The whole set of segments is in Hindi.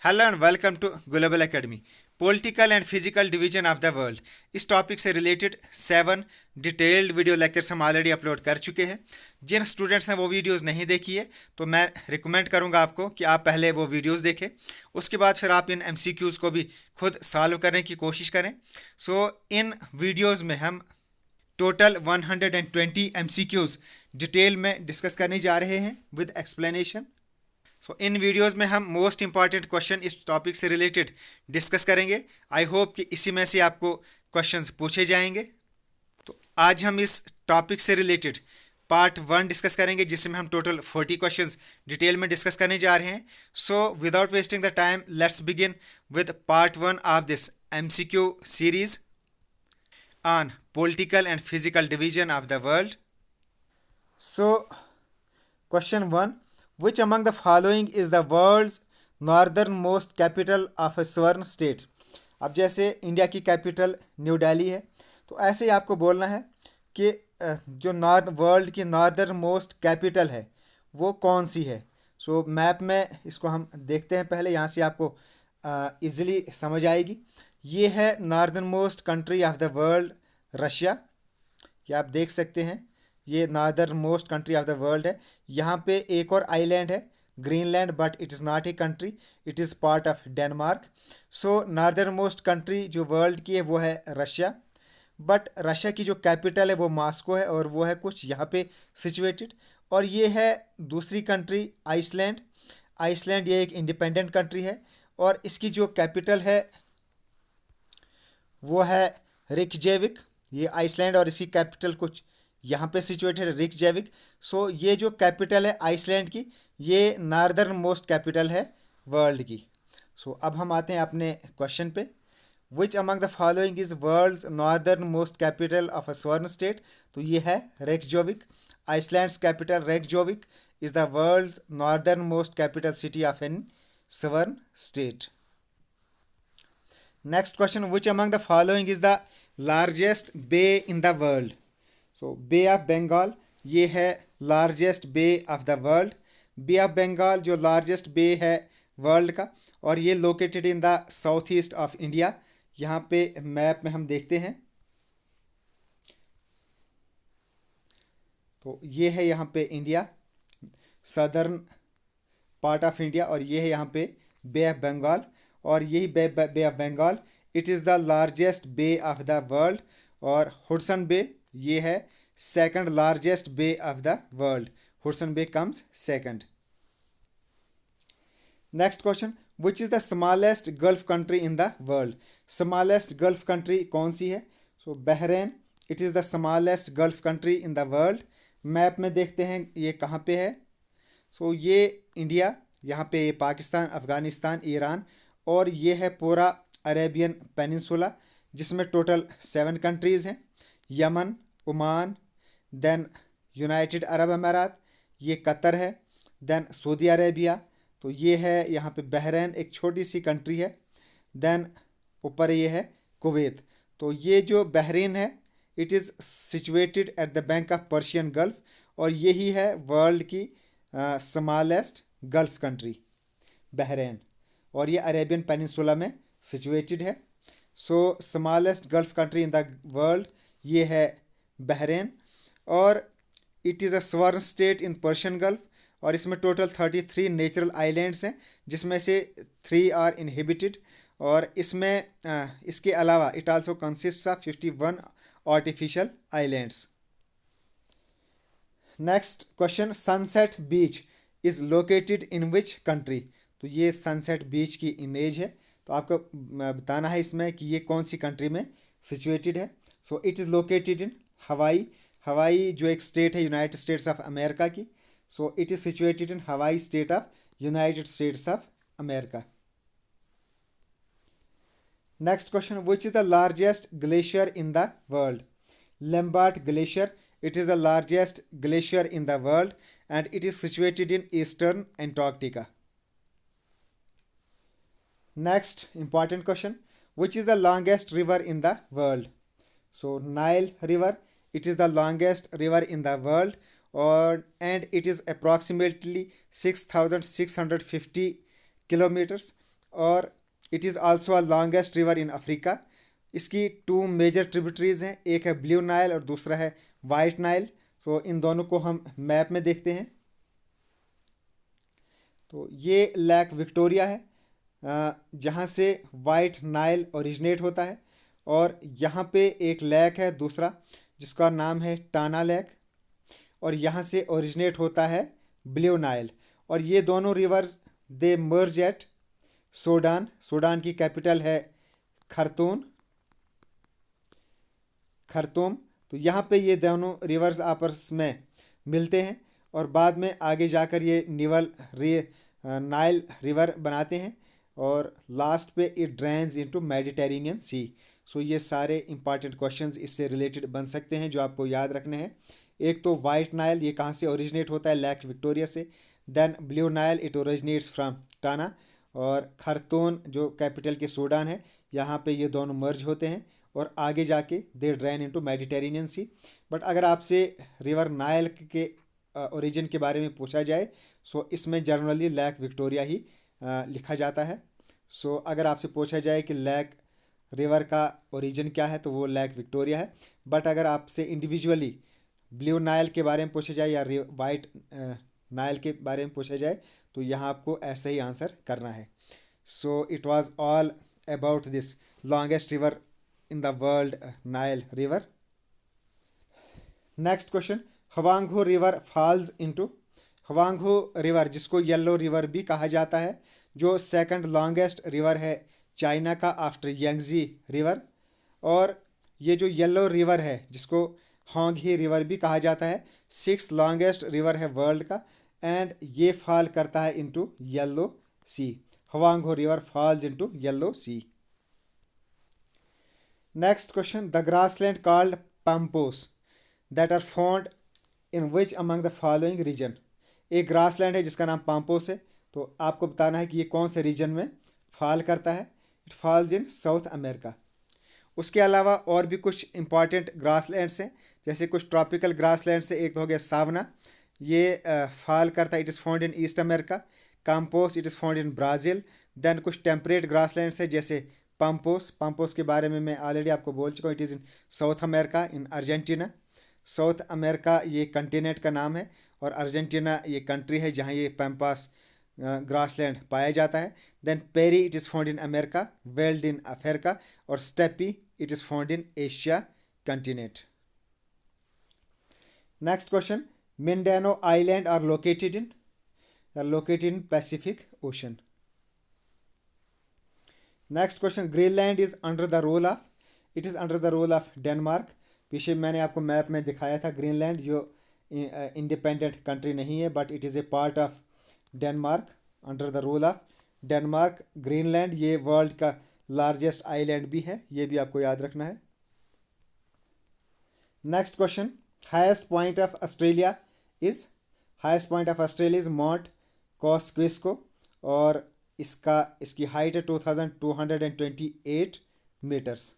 Hello and welcome to global academy. Political and physical division of the world, इस टॉपिक से रिलेटेड 7 डिटेल्ड वीडियो लेक्चर्स हम ऑलरेडी अपलोड कर चुके हैं। जिन स्टूडेंट्स ने वो वीडियोस नहीं देखी है तो मैं रिकमेंड करूंगा आपको कि आप पहले वो वीडियोस देखें, उसके बाद फिर आप इन एमसीक्यूज़ को भी खुद सॉल्व करने की कोशिश करें। इन वीडियोज़ में हम टोटल 120 एमसीक्यूज़ डिटेल में डिस्कस करने जा रहे हैं विद एक्सप्लेनेशन। इन वीडियोस में हम मोस्ट इंपॉर्टेंट क्वेश्चन इस टॉपिक से रिलेटेड डिस्कस करेंगे। आई होप कि इसी में से आपको क्वेश्चंस पूछे जाएंगे। तो आज हम इस टॉपिक से रिलेटेड पार्ट 1 डिस्कस करेंगे, जिसमें हम टोटल 40 क्वेश्चंस डिटेल में डिस्कस करने जा रहे हैं। Without wasting the time, let's begin with part 1 of this MCQ series on political and physical division of the world. Question 1, Which among the following is the world's northernmost capital of a sovereign state? अब जैसे इंडिया की कैपिटल न्यू दिल्ली है, तो ऐसे ही आपको बोलना है कि जो वर्ल्ड की नॉर्दर्न मोस्ट कैपिटल है वो कौन सी है। मैप में इसको हम देखते हैं पहले, यहाँ से आपको इजीली समझ आएगी। ये है northern most country of the world, Russia. ये आप देख सकते हैं, ये northern most country of the world है। यहाँ पे एक और आइलैंड है, Greenland, but it is not a country, it is part of Denmark. Northern most country जो वर्ल्ड की है वो है रशिया, बट रशिया की जो कैपिटल है वो मॉस्को है, और वो है कुछ यहाँ पे सिचुएटेड। और ये है दूसरी कंट्री आइसलैंड। आइसलैंड ये एक इंडिपेंडेंट कंट्री है, और इसकी जो कैपिटल है वो है रिकजेविक। ये आइसलैंड और इसकी कैपिटल कुछ यहाँ पे सिचुएटेड है, रिकजेविक। ये जो कैपिटल है आइसलैंड की, ये नॉर्दर्न मोस्ट कैपिटल है वर्ल्ड की। अब हम आते हैं अपने क्वेश्चन पे। Which among the following is world's northernmost capital of a sovereign state? तो ये है Reykjavik. Iceland's capital Reykjavik is the world's northernmost capital city of an sovereign state. Next question, which among the following is the largest bay in the world? Bay of Bengal ये है largest bay of the world. Bay of Bengal जो लार्जेस्ट बे है वर्ल्ड का, और ये located in the south east of India. यहाँ पे मैप में हम देखते हैं, तो ये है यहाँ पे India, southern part of India, और ये है यहाँ पे बे ऑफ बंगाल। और यही bay of Bengal it is the largest bay of the world. और हुडसन बे ये है second largest bay of the world. Hudson bay comes second. Next question, which is the smallest gulf country in the world? Smallest gulf country कौन सी है? Bahrain it is the smallest gulf country in the world. Map में देखते हैं ये कहाँ पे है। ये इंडिया, यहाँ पे ये पाकिस्तान, अफ़गानिस्तान, ईरान, और ये है पूरा अरेबियन पेनिनसुला, जिसमें टोटल 7 कंट्रीज़ हैं। Yemen, Oman, then United Arab Emirates, ये कतर है, देन सऊदी अरेबिया, तो ये है यहाँ पे बहरीन, एक छोटी सी कंट्री है, देन ऊपर ये है कुवैत। तो ये जो बहरीन है it is situated at the bank of Persian gulf, और यही है वर्ल्ड की स्मॉलेस्ट गल्फ कंट्री बहरीन, और ये अरेबियन पेनिनसुला में सिचुएटेड है। Smallest gulf country in the world ये है बहरीन, और it is a sovereign state in Persian gulf, और इसमें टोटल 33 नेचुरल आइलैंड्स हैं, जिसमें से 3 आर इनहिबिटेड। और इसमें इसके अलावा it also consist of 51 artificial islands. Next question, sunset beach is located in which country? तो ये सनसेट बीच की इमेज है, तो आपको बताना है इसमें कि ये कौन सी कंट्री में सिचुएटेड है। इट इज़ लोकेटेड इन हवाई। हवाई जो एक स्टेट है यूनाइटेड स्टेट्स ऑफ अमेरिका की, इट इज़ सिचुएटेड इन हवाई state of United states of America. Next question, which is the largest glacier in the world? Lambert glacier, it is the largest glacier in the world, and it is situated in eastern Antarctica. Next important question, which is the longest river in the world? Nile river, it is the longest river in the world, and it is approximately 6,650 kilometers, और it is also a longest river in Africa. इसकी 2 मेजर ट्रिब्यूटरीज हैं, एक है ब्लू नाइल और दूसरा है वाइट नाइल। सो इन दोनों को हम मैप में देखते हैं। तो ये लेक विक्टोरिया है, जहाँ से वाइट नाइल ओरिजिनेट होता है। और यहाँ पे एक लेक है दूसरा जिसका नाम है टाना लेक, और यहाँ से ओरिजिनेट होता है ब्लू नाइल। और ये दोनों रिवर्स दे मर्ज एट सूडान। सूडान की कैपिटल है खर्तूम। तो यहाँ पे ये दोनों रिवर्स आपस में मिलते हैं और बाद में आगे जाकर ये नाइल रिवर बनाते हैं और लास्ट पे इट ड्रेन्स इनटू मेडिटेरेनियन सी। सो ये सारे इंपॉर्टेंट क्वेश्चंस इससे रिलेटेड बन सकते हैं जो आपको याद रखने हैं। एक तो वाइट नाइल, ये कहाँ से ओरिजिनेट होता है, लेक विक्टोरिया से। Then blue Nile, it originates from Tana. और खर्तूम जो कैपिटल के सूडान है, यहाँ पे ये दोनों मर्ज होते हैं और आगे जाके they drain into Mediterranean sea. But अगर आपसे रिवर नाइल के ओरिजिन के बारे में पूछा जाए, सो इसमें जनरली लेक विक्टोरिया ही लिखा जाता है। सो अगर आपसे पूछा जाए कि लेक रिवर का ओरिजिन क्या है, तो वो लेक विक्टोरिया है। बट अगर आपसे इंडिविजुअली ब्लू नाइल के बारे में पूछा जाए या वाइट नाइल के बारे में पूछा जाए, तो यहाँ आपको ऐसा ही आंसर करना है। So it was all about this longest river in the world, Nile river. Next question, Hwang Ho river falls into. Hwang Ho river, जिसको येलो रिवर भी कहा जाता है, जो सेकंड लॉन्गेस्ट रिवर है चाइना का आफ्टर यांगजी रिवर। और ये जो येलो रिवर है, जिसको होंगही रिवर भी कहा जाता है, 6th लॉन्गेस्ट रिवर है वर्ल्ड का। एंड ये फॉल करता है into yellow sea. Hwang Ho river falls into yellow sea. Next question, the grassland called Pampas that are found in which among the following region. एक ग्रासलैंड है जिसका नाम पम्पोस है, तो आपको बताना है कि ये कौन से रीजन में फॉल करता है। It falls in south America. उसके अलावा और भी कुछ इंपॉर्टेंट ग्रासलैंड्स हैं, जैसे कुछ ट्रॉपिकल ग्रासलैंड्स है। एक तो हो गया सावना, ये फॉल करता है, it is found in east America. Campos, it is found in Brazil. Then कुछ टेम्परेट ग्रासलैंड्स है जैसे पम्पोस के बारे में मैं ऑलरेडी आपको बोल चुका हूँ, it is in south America, in Argentina. South America ये कंटिनेंट का नाम है और अर्जेंटीना ये कंट्री है जहाँ ये पैम्पास ग्रासलैंड पाया जाता है। Then prairie, it is found in America. Veld in Africa. और steppe, it is found in Asia continent. Next question, Mindanao island are located in Pacific ocean. Next question, Greenland is under the rule of Denmark. पीछे मैंने आपको मैप में दिखाया था ग्रीनलैंड जो इंडिपेंडेंट कंट्री नहीं है, but it is a part of Denmark, under the rule of Denmark. Greenland ये वर्ल्ड का लार्जेस्ट आइलैंड भी है, ये भी आपको याद रखना है। Next question, highest point of Australia is Mount Kosciuszko और इसकी हाइट है 2228 metres.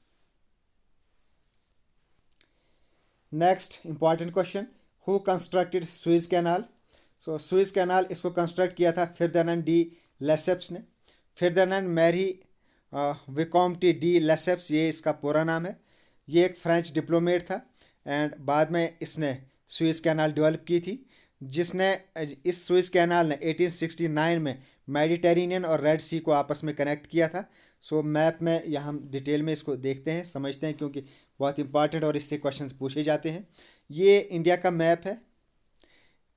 Next important question, who constructed Suez Canal. So Suez Canal इसको कंस्ट्रक्ट किया था फर्डिनेंड डी लेसेप्स ने। Ferdinand Marie Vicomte de Lesseps, ये इसका पूरा नाम है। ये एक फ्रेंच डिप्लोमेट था एंड बाद में इसने सुएज कैनाल डेवलप की थी, जिसने इस सुएज कैनाल ने 1869 में मेडिटेरेनियन और रेड सी को आपस में कनेक्ट किया था। सो मैप में यहाँ हम डिटेल में इसको देखते हैं, समझते हैं, क्योंकि बहुत इंपॉर्टेंट और इससे क्वेश्चंस पूछे जाते हैं। ये इंडिया का मैप है।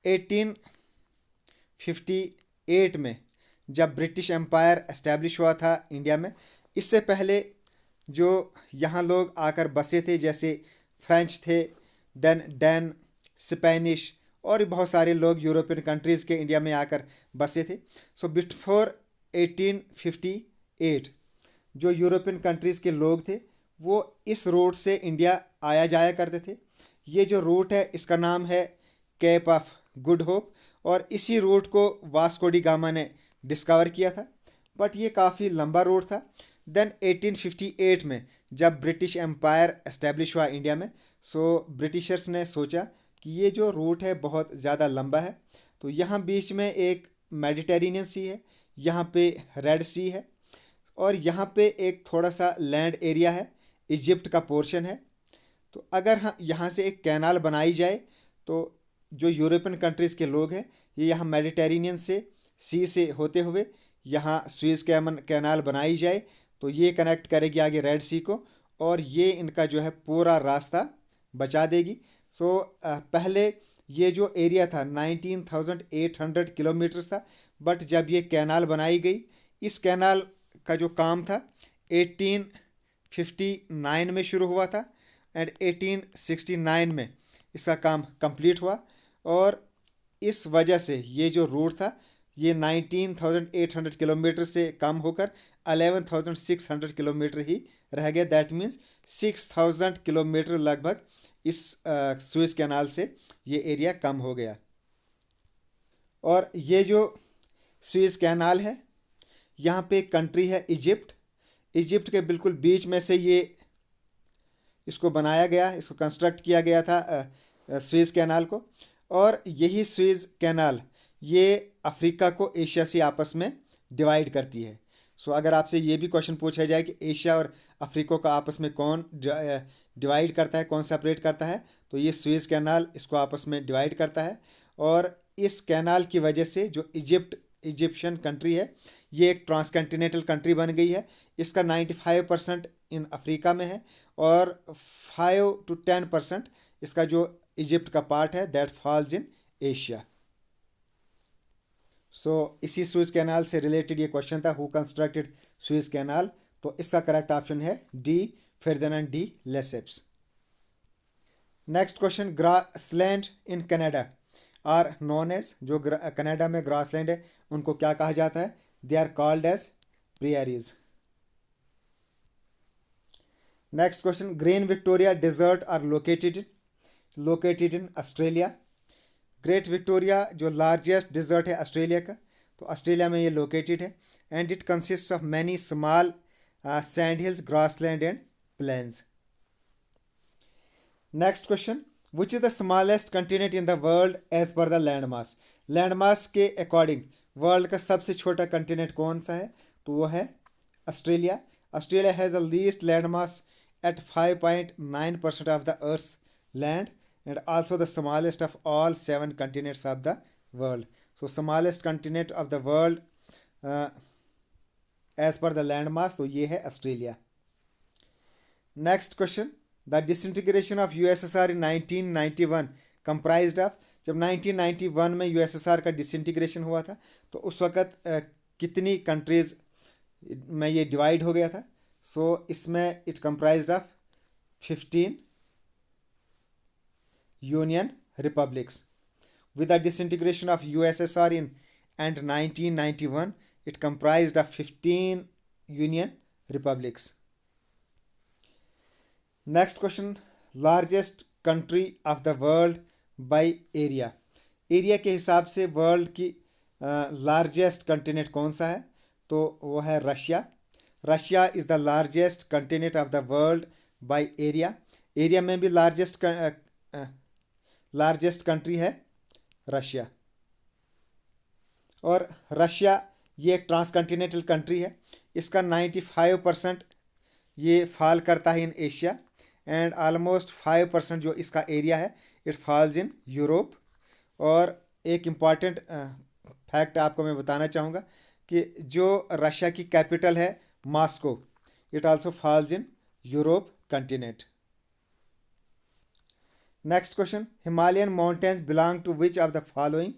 1858 में जब ब्रिटिश एम्पायर एस्टेब्लिश हुआ था इंडिया में, इससे पहले जो यहाँ लोग आकर बसे थे, जैसे फ्रेंच थे, देन डैन, स्पेनिश और बहुत सारे लोग यूरोपियन कंट्रीज़ के इंडिया में आकर बसे थे। सो बिफोर 1858 जो यूरोपियन कंट्रीज़ के लोग थे वो इस रूट से इंडिया आया जाया करते थे। ये जो रूट है इसका नाम है केप ऑफ गुड होप और इसी रूट को वास्को डी गामा ने डिस्कवर किया था, बट ये काफ़ी लंबा रूट था। देन 1858 में जब ब्रिटिश एम्पायर एस्टेब्लिश हुआ इंडिया में, सो ब्रिटिशर्स ने सोचा कि ये जो रूट है बहुत ज़्यादा लंबा है, तो यहाँ बीच में एक मेडिटेरेनियन सी है, यहाँ पे रेड सी है और यहाँ पे एक थोड़ा सा लैंड एरिया है, इजिप्ट का पोर्शन है। तो अगर हाँ यहाँ से एक कैनाल बनाई जाए तो जो यूरोपियन कंट्रीज़ के लोग हैं ये यहाँ मेडिटेरेनियन से सी से होते हुए यहाँ स्वेज कैनाल बनाई जाए तो ये कनेक्ट करेगी आगे रेड सी को, और ये इनका जो है पूरा रास्ता बचा देगी। सो पहले ये जो एरिया था 19,800 किलोमीटर्स था, बट जब ये कैनाल बनाई गई, इस कैनाल का जो काम था 1859 में शुरू हुआ था एंड 1869 में इसका काम कंप्लीट हुआ। और इस वजह से ये जो रूट था ये 19,800 किलोमीटर से कम होकर 11,600 किलोमीटर ही रह गया। दैट मीन्स 6,000 किलोमीटर लगभग इस सुएज कैनाल से ये एरिया कम हो गया। और ये जो सुएज कैनाल है यहाँ पे कंट्री है इजिप्ट। इजिप्ट के बिल्कुल बीच में से ये इसको बनाया गया, इसको कंस्ट्रक्ट किया गया था सुएज कैनाल को। और यही सुएज कैनाल ये अफ्रीका को एशिया से आपस में डिवाइड करती है। सो अगर आपसे ये भी क्वेश्चन पूछा जाए कि एशिया और अफ्रीका को आपस में कौन डिवाइड करता है, कौन सेपरेट करता है, तो ये सुएज कैनाल इसको आपस में डिवाइड करता है। और इस कैनाल की वजह से जो इजिप्शियन कंट्री है ये एक ट्रांसकंटिनेंटल कंट्री बन गई है। इसका 95% इन अफ्रीका में है और 5 to 10% इसका जो इजिप्ट का पार्ट है that falls in Asia. So इसी सुएज कैनाल से रिलेटेड ये क्वेश्चन था, हु कंस्ट्रक्टेड सुएज कैनाल। तो इसका करेक्ट ऑप्शन है D, Ferdinand de Lesseps. Next question, grassland in Canada are known as, जो कनाडा में ग्रासलैंड है उनको क्या कहा जाता है? They are called as prairies. Next question, Great Victoria desert are located in Australia. Great Victoria जो लार्जेस्ट डिजर्ट है ऑस्ट्रेलिया का, तो ऑस्ट्रेलिया में ये लोकेटेड है and it consist of many small sand hills, grassland and plains. Next question, which is the smallest continent in the world as per the land mass. Land mass के अकॉर्डिंग वर्ल्ड का सबसे छोटा कंटिनेंट कौन सा है? तो वो है Australia. Australia has the least land mass at 5.9% of the Earth's land and also the smallest of all 7 continents of the world. So smallest continent of the world as per the land mass, तो ये है Australia. Next question, the disintegration of USSR in 1991 comprised of, जब 1991 में यूएसएसआर का डिसइंटीग्रेशन हुआ था तो उस वक़्त कितनी कंट्रीज़ में ये डिवाइड हो गया था? सो इसमें it comprised of 15 union republics. With the disintegration of USSR in and 1991 it comprised of 15 union republics. Next question, largest country of the world by area. Area के हिसाब से वर्ल्ड की लार्जेस्ट कंटिनेंट कौन सा है? तो वो है Russia. Russia is the largest continent of the world by area. Area में भी लार्जेस्ट कंट्री है रशिया। और रशिया ये एक ट्रांसकंटिनेंटल कंट्री है। इसका 95% ये फॉल करता है इन एशिया एंड ऑलमोस्ट 5% जो इसका एरिया है इट फॉल्स इन यूरोप। और एक इम्पॉर्टेंट फैक्ट आपको मैं बताना चाहूँगा कि जो रशिया की कैपिटल है Moscow, it also falls in Europe continent. Next question, Himalayan mountains belong to which of the following.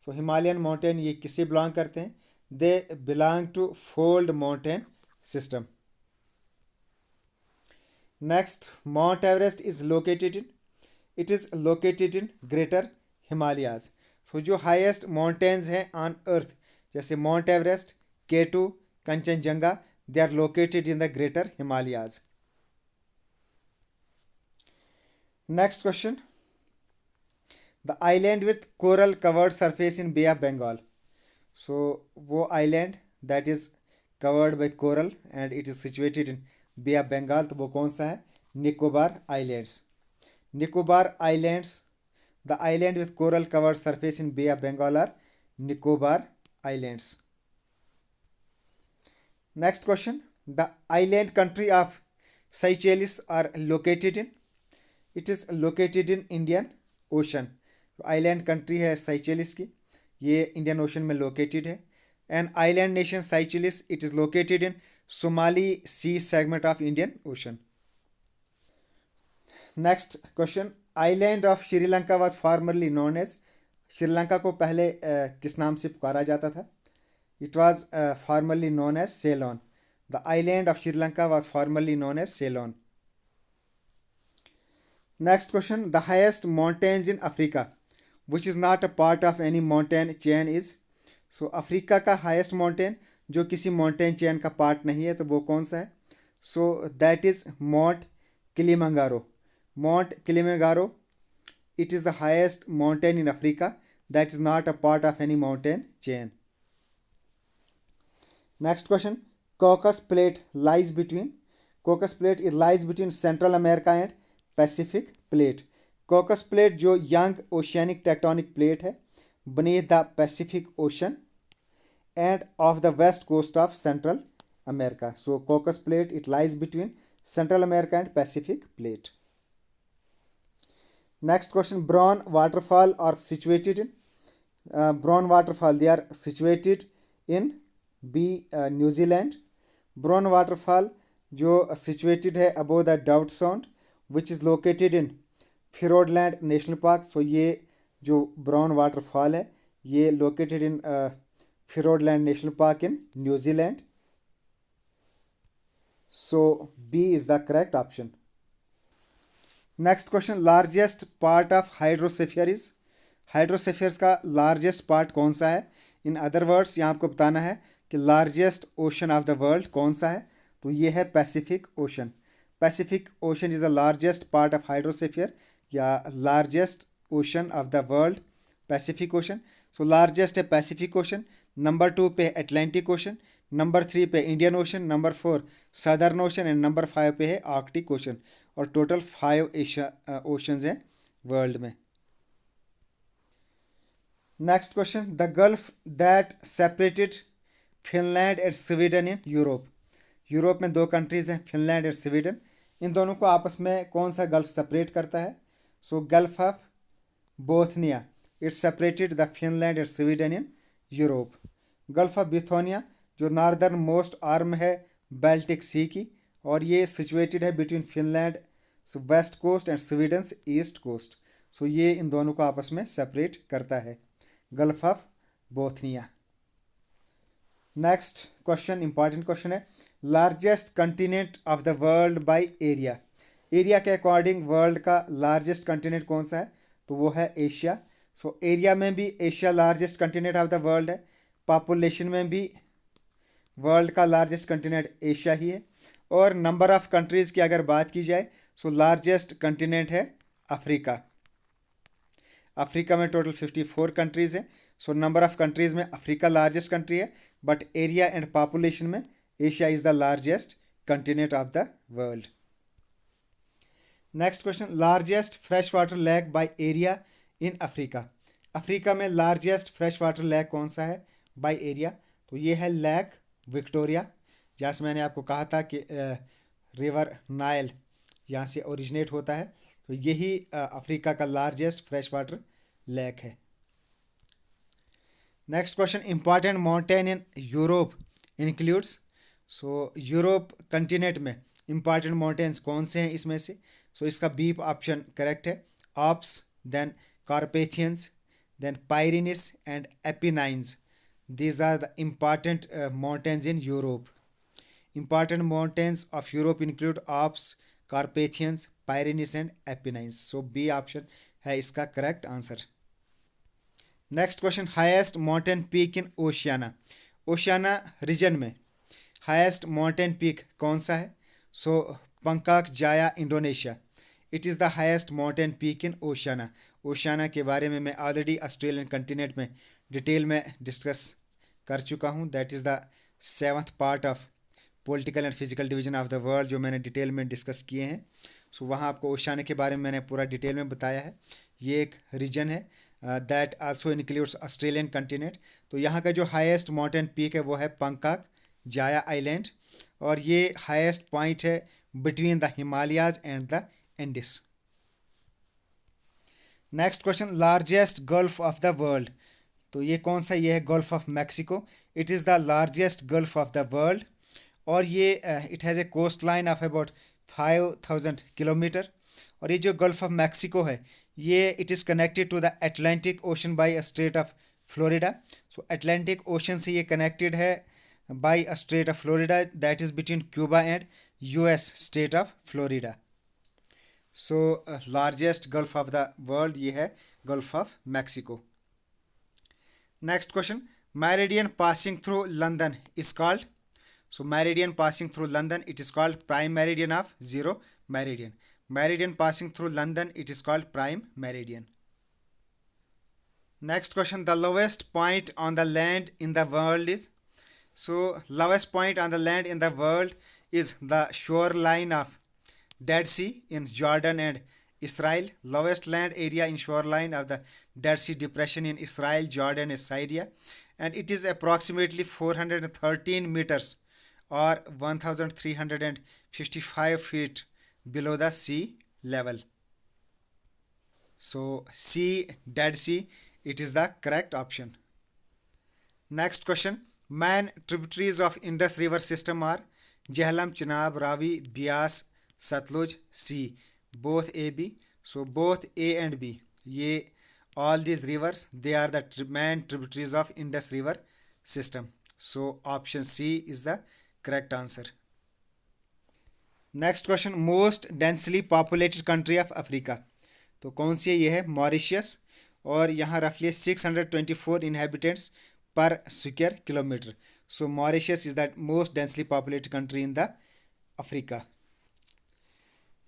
So Himalayan mountain ये किसे बिलोंग करते हैं? They belong to fold mountain system. Next, Mount Everest is located in Greater Himalayas. So जो हाईएस्ट माउंटेन्स हैं ऑन अर्थ जैसे Mount Everest, K2, Kanchenjunga, they are located in the greater Himalayas. Next question, the island with coral covered surface in Bay of Bengal. So वो island that is covered by coral and it is situated in Bay of Bengal, तो वो कौन सा है? Nicobar islands. Nicobar islands, the island with coral covered surface in Bay of Bengal are Nicobar islands. Next question, the island country of Seychelles are located in, it is located in Indian Ocean. Island country है Seychelles की, ये इंडियन ओशन में लोकेटेड है। And island nation Seychelles, it is located in Somali Sea segment of Indian Ocean. Next question, island of Sri Lanka was formerly known as, Sri Lanka को पहले किस नाम से पुकारा जाता था? It was formerly known as salon. The island of Sri Lanka was formerly known as Ceylon. Next question, the highest mountains in Africa which is not a part of any mountain chain is. So Africa का हाइएस्ट माउंटेन जो किसी माउंटेन चेन का पार्ट नहीं है तो वो कौन सा है? So that is mount Kilimanjaro. Mount Kilimanjaro, it is the highest mountain in Africa that is not a part of any mountain chain. Next question, Caucasus Plate lies between, Caucasus Plate it lies between Central America and Pacific Plate. Caucasus Plate जो young oceanic tectonic plate है beneath the Pacific Ocean and off the west coast of Central America. So Caucasus Plate it lies between Central America and Pacific Plate. Next question, Bron waterfall are situated in, Bron waterfall they are situated in B New Zealand. Bron waterfall जो situated है above the Dove Sound which is located in Fiordland National Park. So ये जो Bron waterfall है ये located in Fiordland National Park in New Zealand. So B is the correct option. Next question, largest part of hydrosphere is, hydrospheres का लार्जेस्ट पार्ट कौन सा है? इन अदर वर्ड्स यहाँ आपको बताना है कि largest ocean of the world कौन सा है, तो ये है Pacific Ocean. Pacific Ocean is the largest part of hydrosphere या largest ocean of the world Pacific Ocean. So largest है पैसिफिक ओशन, नंबर 2 पे अटलांटिक ओशन, नंबर 3 पे Indian Ocean, number 4 southern ocean and number 5 पे है आर्कटिक ओशन। और टोटल 5 ओशंस हैं वर्ल्ड में। Next question, the gulf that separated Finland and Sweden in Europe, Europe में 2 कंट्रीज हैं फिनलैंड एंड स्वीडन, इन दोनों को आपस में कौन सा गल्फ सेपरेट करता है? So Gulf of Bothnia, it separated the Finland and Sweden in Europe. Gulf of Bothnia जो नॉर्दर्न मोस्ट आर्म है बाल्टिक सी की, और ये सिचुएटेड है between Finland west coast and Sweden east coast. So ये इन दोनों को आपस में सेपरेट करता है, gulf of Bothnia. Next question important question है, largest continent of the world by area, area के अकॉर्डिंग वर्ल्ड का लार्जेस्ट कंटिनेंट कौन सा है? तो वो है एशिया। सो एरिया में भी Asia largest continent of the world है, पॉपुलेशन में भी वर्ल्ड का लार्जेस्ट कंटिनेंट एशिया ही है, और नंबर ऑफ़ कंट्रीज़ की अगर बात की जाए सो लार्जेस्ट कंटिनेंट है अफ्रीका। अफ्रीका में टोटल 54 कंट्रीज़ हैं। सो नंबर ऑफ़ कंट्रीज़ में अफ्रीका लार्जेस्ट कंट्री है, बट एरिया एंड पॉपुलेशन में Asia is the largest continent of the world. Next question, largest fresh water lake by area in Africa, Africa में लार्जेस्ट फ्रेश वाटर लेक कौन सा है बाय एरिया? तो ये है लेक विक्टोरिया, जैसे मैंने आपको कहा था कि रिवर नाइल यहाँ से ओरिजिनेट होता है, तो यही अफ्रीका का लार्जेस्ट फ्रेश वाटर लेक है। Next question, important mountain in Europe includes, so Europe continent में इंपॉर्टेंट माउंटेन्स कौन से हैं इसमें से? सो इसका बी ऑप्शन करेक्ट है, Alps, then Carpathians, then Pyrenees and Apennines, these are the important mountains in Europe. Important mountains of Europe include Alps, Carpathians, Pyrenees and Apennines. So B option है इसका correct answer. Next question, highest mountain peak in Oceania. Oceania region में highest mountain peak कौन सा है? So Pankak Jaya, Indonesia. It is the highest mountain peak in Oceania. Oceania के बारे में मैं ऑलरेडी ऑस्ट्रेलियन कंटिनेंट में डिटेल में डिस्कस कर चुका हूँ। That is the 7th part of political and physical division of the world जो मैंने डिटेल में डिस्कस किए हैं। सो वहाँ आपको ओशियाना के बारे में मैंने पूरा डिटेल में बताया है। ये एक रीजन है that also includes Australian continent. तो यहाँ का जो हाईएस्ट माउंटेन पीक है वो है पंकाक जाया आइलैंड, और ये हाईएस्ट पॉइंट है between the Himalayas and the Andes. Next question, largest gulf of the world. तो ये कौन सा, ये है gulf of Mexico. It is the largest gulf of the world, और ये it has a coast line of about 5000 kilometre. और ये जो गल्फ ऑफ मैक्सिको है ये it is connected to the Atlantic Ocean by a strait of Florida. So Atlantic ocean से ये कनेक्टेड है by a strait of Florida that is between Cuba and US state of Florida. So largest gulf of the world ये है gulf of Mexico. Next question, meridian passing through London is called. So meridian passing through London, it is called prime meridian of zero meridian. Meridian passing through London, it is called prime meridian. Next question, the lowest point on the land in the world is. So lowest point on the land in the world is the shoreline of Dead Sea in Jordan and Israel. Lowest land area in shoreline of the Dead Sea depression in Israel, Jordan and Syria, and it is approximately 413 meters or 1355 feet below the sea level. So sea, Dead Sea, it is the correct option. Next question, main tributaries of Indus river system are Jhelum, Chenab, Ravi, Beas, Satluj, C. Both A, B. So both A and B, ye all these rivers, they are the main tributaries of Indus river system. So option C is the correct answer. Next question, most densely populated country of Africa. तो कौन सी है, ये है मॉरिशियस, और यहाँ रफली 624 inhabitants per square kilometer. So Mauritius is the most densely populated country in the Africa.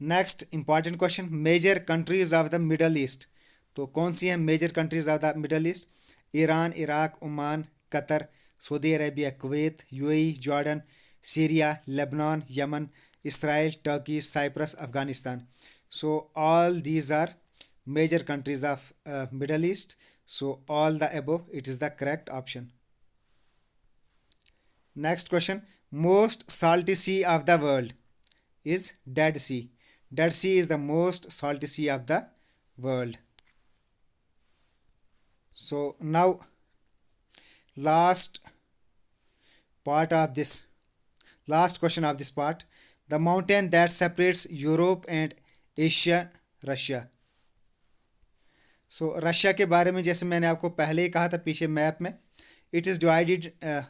Next important question, major countries of the Middle East. तो कौन सी है major countries of the Middle East? Iran, Iraq, Oman, Qatar, Saudi Arabia, Kuwait, UAE, Jordan, Syria, Lebanon, Yemen, Israel, Turkey, Cyprus, Afghanistan. So all these are major countries of Middle East. So all the above, it is the correct option. Next question, most salty sea of the world is Dead Sea. Dead Sea is the most salty sea of the world. So now last question of this part, the mountain that separates Europe and Asia, Russia. So Russia के बारे में जैसे मैंने आपको पहले ही कहा था पीछे मैप में, इट इज़ डिवाइडेड,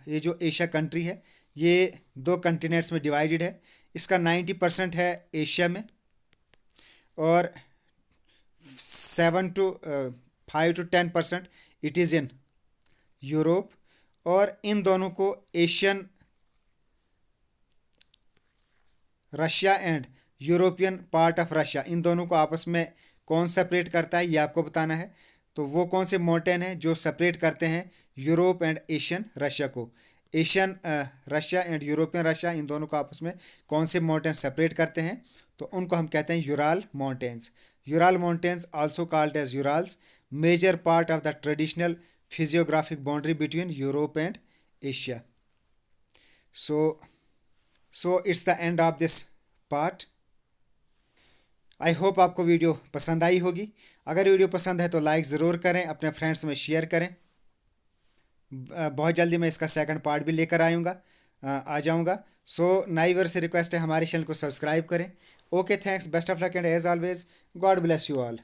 ये जो एशिया कंट्री है ये 2 कंटिनेंट्स में डिवाइडेड है। इसका 90% है एशिया में और 5 to 10% it is in Europe. और इन दोनों को Asian, Russia and European part of Russia, इन दोनों को आपस में कौन सेपरेट करता है ये आपको बताना है। तो वो कौन से माउंटेन हैं जो सेपरेट करते हैं यूरोप एंड एशियन रशिया को? Asian Russia and European Russia, इन दोनों को आपस में कौन से माउंटेन सेपरेट करते हैं? तो उनको हम कहते हैं Ural mountains. Ural mountains also called as Urals, major part of the traditional physiographic boundary between Europe and Asia. So it's the end of this part. I hope आपको वीडियो पसंद आई होगी। अगर वीडियो पसंद है तो लाइक ज़रूर करें, अपने फ्रेंड्स में शेयर करें। बहुत जल्दी मैं इसका सेकंड पार्ट भी लेकर आ जाऊंगा। सो नई व्यूअर से रिक्वेस्ट है हमारे चैनल को सब्सक्राइब करें। Okay, thanks, best of luck and as always God bless you all.